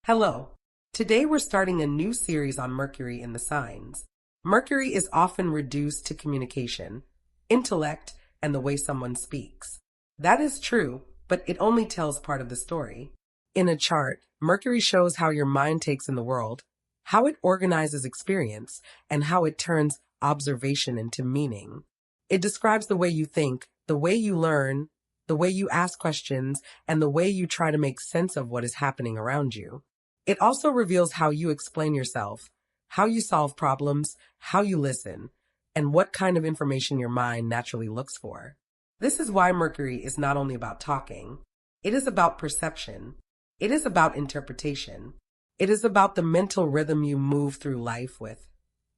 Hello. Today we're starting a new series on Mercury in the signs. Mercury is often reduced to communication, intellect, and the way someone speaks. That is true, but it only tells part of the story. In a chart, Mercury shows how your mind takes in the world, how it organizes experience, and how it turns observation into meaning. It describes the way you think, the way you learn, the way you ask questions, and the way you try to make sense of what is happening around you. It also reveals how you explain yourself, how you solve problems, how you listen, and what kind of information your mind naturally looks for. This is why Mercury is not only about talking. It is about perception. It is about interpretation. It is about the mental rhythm you move through life with,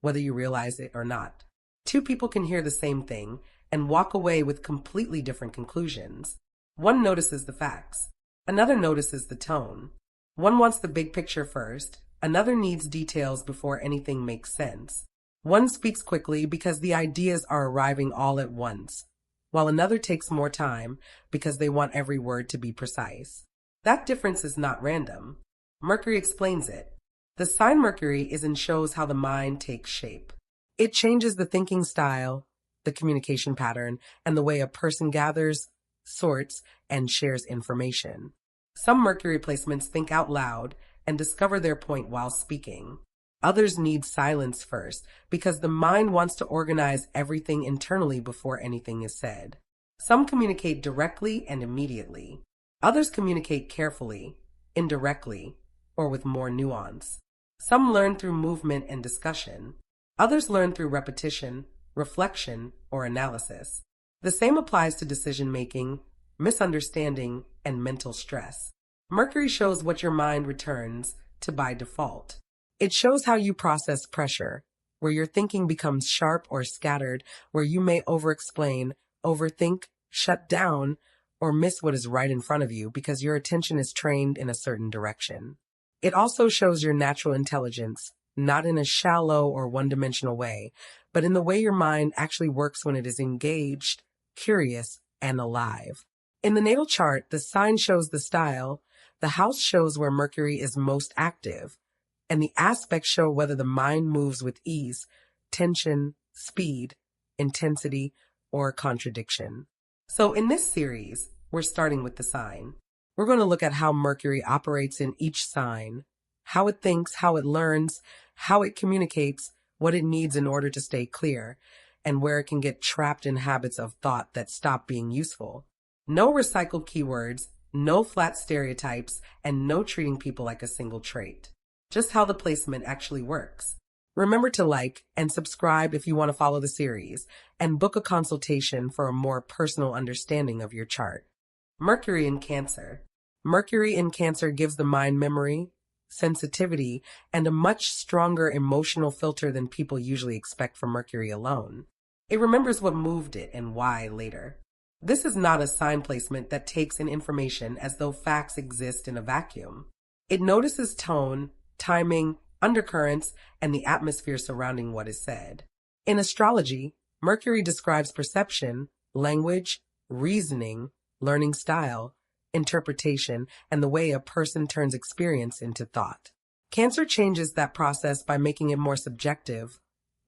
whether you realize it or not. Two people can hear the same thing and walk away with completely different conclusions. One notices the facts. Another notices the tone. One wants the big picture first, another needs details before anything makes sense. One speaks quickly because the ideas are arriving all at once, while another takes more time because they want every word to be precise. That difference is not random. Mercury explains it. The sign Mercury is in shows how the mind takes shape. It changes the thinking style, the communication pattern, and the way a person gathers, sorts, and shares information. Some Mercury placements think out loud and discover their point while speaking. Others need silence first because the mind wants to organize everything internally before anything is said. Some communicate directly and immediately. Others communicate carefully, indirectly, or with more nuance. Some learn through movement and discussion. Others learn through repetition, reflection, or analysis. The same applies to decision-making, misunderstanding, and mental stress. Mercury shows what your mind returns to by default. It shows how you process pressure, where your thinking becomes sharp or scattered, where you may over-explain, overthink, shut down, or miss what is right in front of you because your attention is trained in a certain direction. It also shows your natural intelligence, not in a shallow or one-dimensional way, but in the way your mind actually works when it is engaged, curious, and alive. In the natal chart, the sign shows the style, the house shows where Mercury is most active, and the aspects show whether the mind moves with ease, tension, speed, intensity, or contradiction. So in this series, we're starting with the sign. We're going to look at how Mercury operates in each sign, how it thinks, how it learns, how it communicates, what it needs in order to stay clear, and where it can get trapped in habits of thought that stop being useful. No recycled keywords, no flat stereotypes, and no treating people like a single trait. Just how the placement actually works. Remember to like and subscribe if you want to follow the series, and book a consultation for a more personal understanding of your chart. Mercury in Cancer. Mercury in Cancer gives the mind memory, sensitivity, and a much stronger emotional filter than people usually expect from Mercury alone. It remembers what moved it and why later. This is not a sign placement that takes in information as though facts exist in a vacuum. It notices tone, timing, undercurrents, and the atmosphere surrounding what is said. In astrology, Mercury describes perception, language, reasoning, learning style, interpretation, and the way a person turns experience into thought. Cancer changes that process by making it more subjective,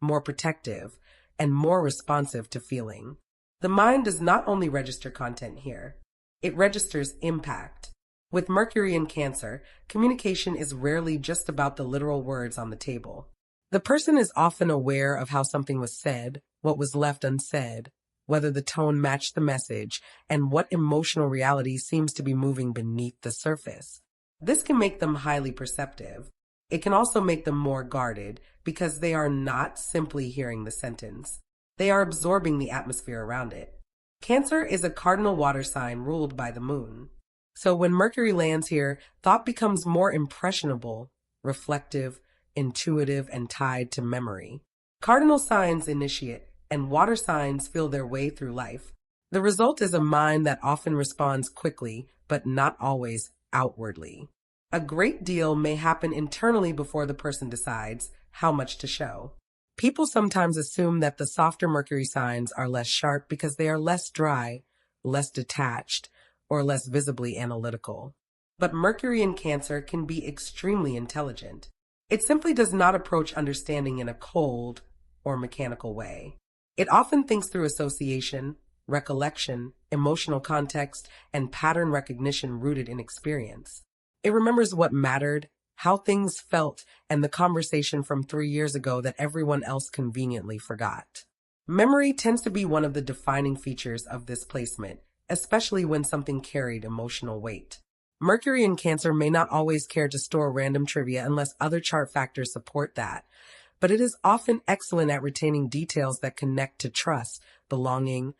more protective, and more responsive to feeling. The mind does not only register content here, it registers impact. With Mercury in Cancer, communication is rarely just about the literal words on the table. The person is often aware of how something was said, what was left unsaid, whether the tone matched the message, and what emotional reality seems to be moving beneath the surface. This can make them highly perceptive. It can also make them more guarded because they are not simply hearing the sentence. They are absorbing the atmosphere around it. Cancer is a cardinal water sign ruled by the moon. So when Mercury lands here, thought becomes more impressionable, reflective, intuitive, and tied to memory. Cardinal signs initiate, and water signs feel their way through life. The result is a mind that often responds quickly, but not always outwardly. A great deal may happen internally before the person decides how much to show. People sometimes assume that the softer Mercury signs are less sharp because they are less dry, less detached, or less visibly analytical. But Mercury in Cancer can be extremely intelligent. It simply does not approach understanding in a cold or mechanical way. It often thinks through association, recollection, emotional context, and pattern recognition rooted in experience. It remembers what mattered, how things felt, and the conversation from 3 years ago that everyone else conveniently forgot. Memory tends to be one of the defining features of this placement, especially when something carried emotional weight. Mercury in Cancer may not always care to store random trivia unless other chart factors support that, but it is often excellent at retaining details that connect to trust, belonging,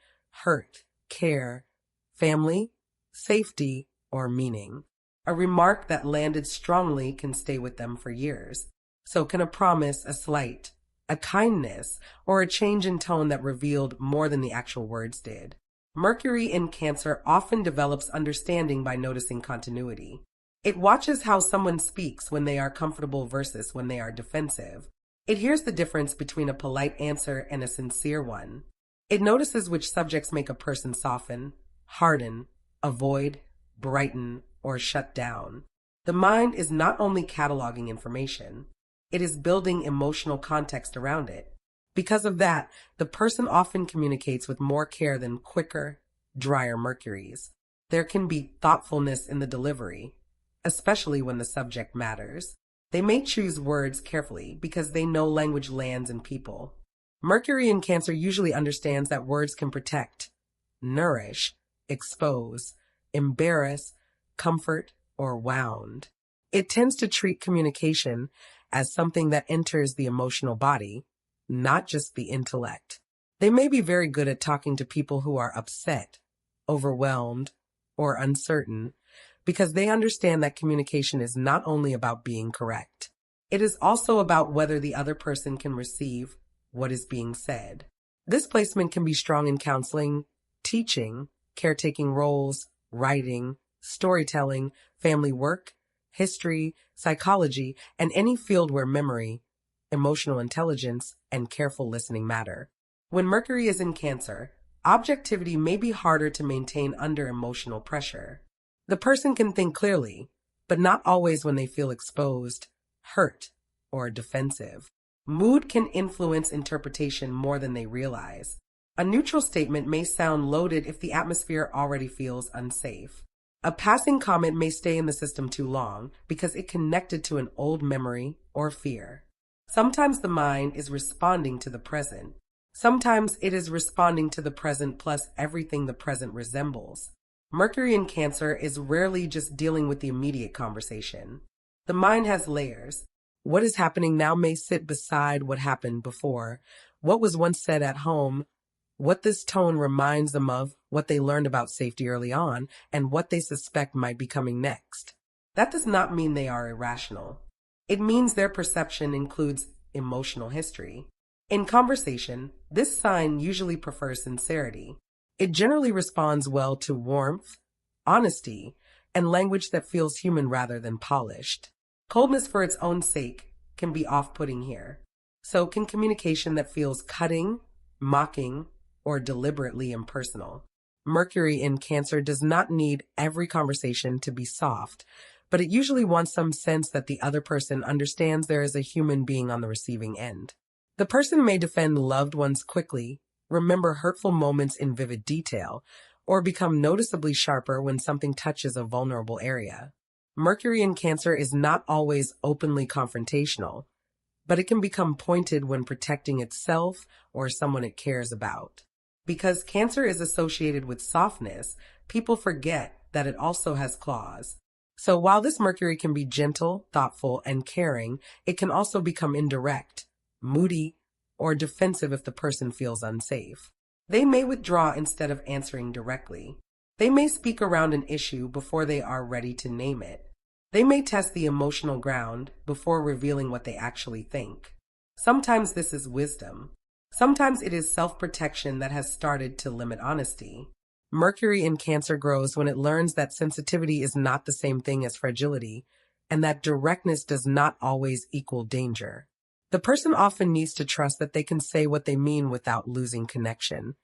hurt, care, family, safety, or meaning. A remark that landed strongly can stay with them for years. So can a promise, a slight, a kindness, or a change in tone that revealed more than the actual words did. Mercury in Cancer often develops understanding by noticing continuity. It watches how someone speaks when they are comfortable versus when they are defensive. It hears the difference between a polite answer and a sincere one. It notices which subjects make a person soften, harden, avoid, brighten, or shut down. The mind is not only cataloging information, it is building emotional context around it. Because of that, the person often communicates with more care than quicker, drier Mercuries. There can be thoughtfulness in the delivery, especially when the subject matters. They may choose words carefully because they know language lands in people. Mercury in Cancer usually understands that words can protect, nourish, expose, embarrass, comfort, or wound. It tends to treat communication as something that enters the emotional body, not just the intellect. They may be very good at talking to people who are upset, overwhelmed, or uncertain, because they understand that communication is not only about being correct. It is also about whether the other person can receive what is being said. This placement can be strong in counseling, teaching, caretaking roles, writing, storytelling, family work, history, psychology, and any field where memory, emotional intelligence, and careful listening matter. When Mercury is in Cancer, objectivity may be harder to maintain under emotional pressure. The person can think clearly, but not always when they feel exposed, hurt, or defensive. Mood can influence interpretation more than they realize. A neutral statement may sound loaded if the atmosphere already feels unsafe. A passing comment may stay in the system too long because it connected to an old memory or fear. Sometimes the mind is responding to the present. Sometimes it is responding to the present plus everything the present resembles. Mercury in Cancer is rarely just dealing with the immediate conversation. The mind has layers. What is happening now may sit beside what happened before, what was once said at home, what this tone reminds them of, what they learned about safety early on, and what they suspect might be coming next. That does not mean they are irrational. It means their perception includes emotional history. In conversation, this sign usually prefers sincerity. It generally responds well to warmth, honesty, and language that feels human rather than polished. Coldness for its own sake can be off-putting here. So can communication that feels cutting, mocking, or deliberately impersonal. Mercury in Cancer does not need every conversation to be soft, but it usually wants some sense that the other person understands there is a human being on the receiving end. The person may defend loved ones quickly, remember hurtful moments in vivid detail, or become noticeably sharper when something touches a vulnerable area. Mercury in Cancer is not always openly confrontational, but it can become pointed when protecting itself or someone it cares about. Because Cancer is associated with softness, people forget that it also has claws. So while this Mercury can be gentle, thoughtful, and caring, it can also become indirect, moody, or defensive if the person feels unsafe. They may withdraw instead of answering directly. They may speak around an issue before they are ready to name it. They may test the emotional ground before revealing what they actually think. Sometimes this is wisdom. Sometimes it is self-protection that has started to limit honesty. Mercury in Cancer grows when it learns that sensitivity is not the same thing as fragility, and that directness does not always equal danger. The person often needs to trust that they can say what they mean without losing connection,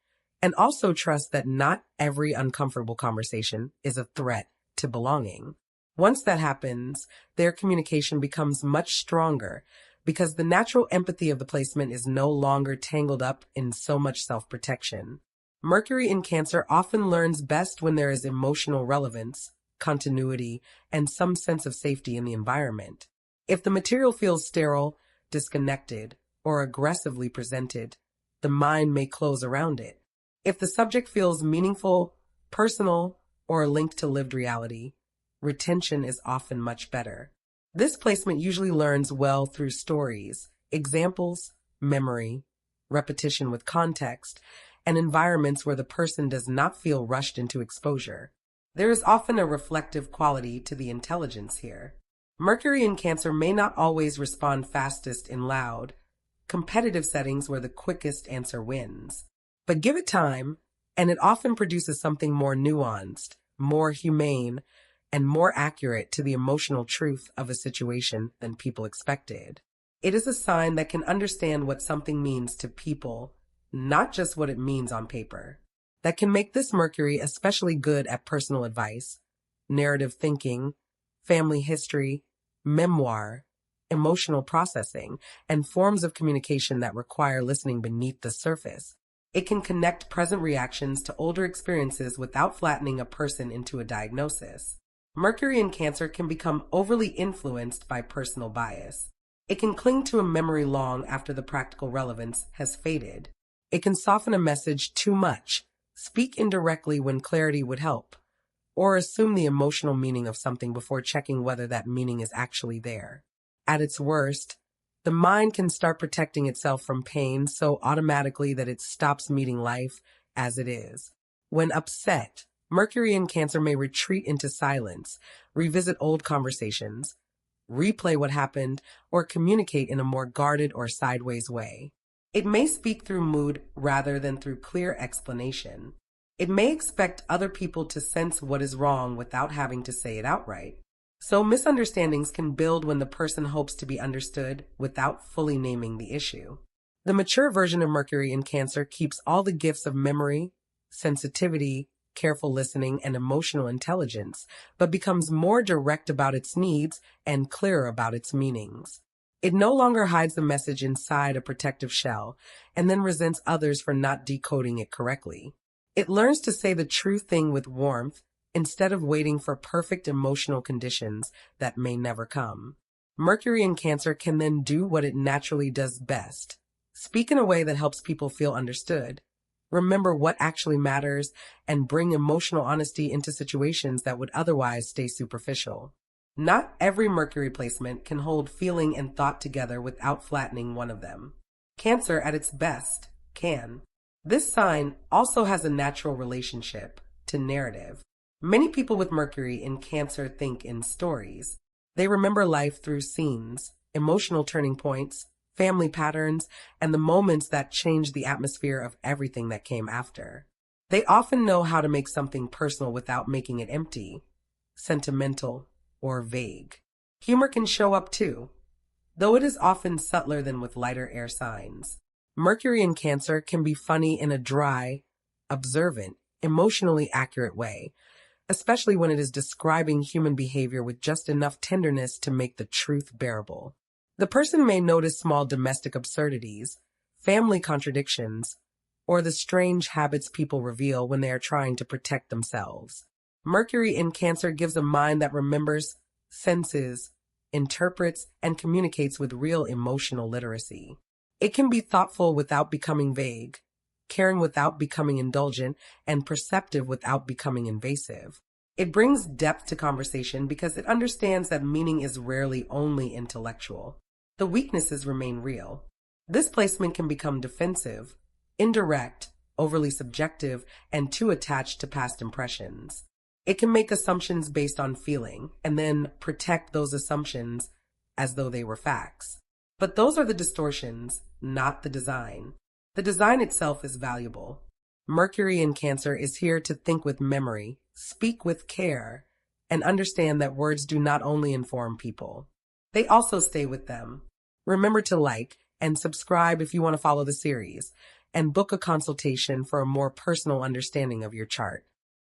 and also trust that not every uncomfortable conversation is a threat to belonging. Once that happens, their communication becomes much stronger because the natural empathy of the placement is no longer tangled up in so much self-protection. Mercury in Cancer often learns best when there is emotional relevance, continuity, and some sense of safety in the environment. If the material feels sterile, disconnected, or aggressively presented, the mind may close around it. If the subject feels meaningful, personal, or linked to lived reality, retention is often much better. This placement usually learns well through stories, examples, memory, repetition with context, and environments where the person does not feel rushed into exposure. There is often a reflective quality to the intelligence here. Mercury in Cancer may not always respond fastest in loud, competitive settings where the quickest answer wins. But give it time, and it often produces something more nuanced, more humane, and more accurate to the emotional truth of a situation than people expected. It is a sign that can understand what something means to people, not just what it means on paper. That can make this Mercury especially good at personal advice, narrative thinking, family history, memoir, emotional processing, and forms of communication that require listening beneath the surface. It can connect present reactions to older experiences without flattening a person into a diagnosis. Mercury in Cancer can become overly influenced by personal bias. It can cling to a memory long after the practical relevance has faded. It can soften a message too much, speak indirectly when clarity would help, or assume the emotional meaning of something before checking whether that meaning is actually there. At its worst, the mind can start protecting itself from pain so automatically that it stops meeting life as it is. When upset, Mercury in Cancer may retreat into silence, revisit old conversations, replay what happened, or communicate in a more guarded or sideways way. It may speak through mood rather than through clear explanation. It may expect other people to sense what is wrong without having to say it outright. So misunderstandings can build when the person hopes to be understood without fully naming the issue. The mature version of Mercury in Cancer keeps all the gifts of memory, sensitivity, careful listening, and emotional intelligence, but becomes more direct about its needs and clearer about its meanings. It no longer hides the message inside a protective shell and then resents others for not decoding it correctly. It learns to say the true thing with warmth instead of waiting for perfect emotional conditions that may never come. Mercury in Cancer can then do what it naturally does best: speak in a way that helps people feel understood, remember what actually matters, and bring emotional honesty into situations that would otherwise stay superficial. Not every Mercury placement can hold feeling and thought together without flattening one of them. Cancer, at its best, can. This sign also has a natural relationship to narrative. Many people with Mercury in Cancer think in stories. They remember life through scenes, emotional turning points, family patterns, and the moments that change the atmosphere of everything that came after. They often know how to make something personal without making it empty, sentimental, or vague. Humor can show up too, though it is often subtler than with lighter air signs. Mercury in Cancer can be funny in a dry, observant, emotionally accurate way, especially when it is describing human behavior with just enough tenderness to make the truth bearable. The person may notice small domestic absurdities, family contradictions, or the strange habits people reveal when they are trying to protect themselves. Mercury in Cancer gives a mind that remembers, senses, interprets, and communicates with real emotional literacy. It can be thoughtful without becoming vague, caring without becoming indulgent, and perceptive without becoming invasive. It brings depth to conversation because it understands that meaning is rarely only intellectual. The weaknesses remain real. This placement can become defensive, indirect, overly subjective, and too attached to past impressions. It can make assumptions based on feeling and then protect those assumptions as though they were facts. But those are the distortions, not the design. The design itself is valuable. Mercury in Cancer is here to think with memory, speak with care, and understand that words do not only inform people. They also stay with them. Remember to like and subscribe if you want to follow the series, and book a consultation for a more personal understanding of your chart.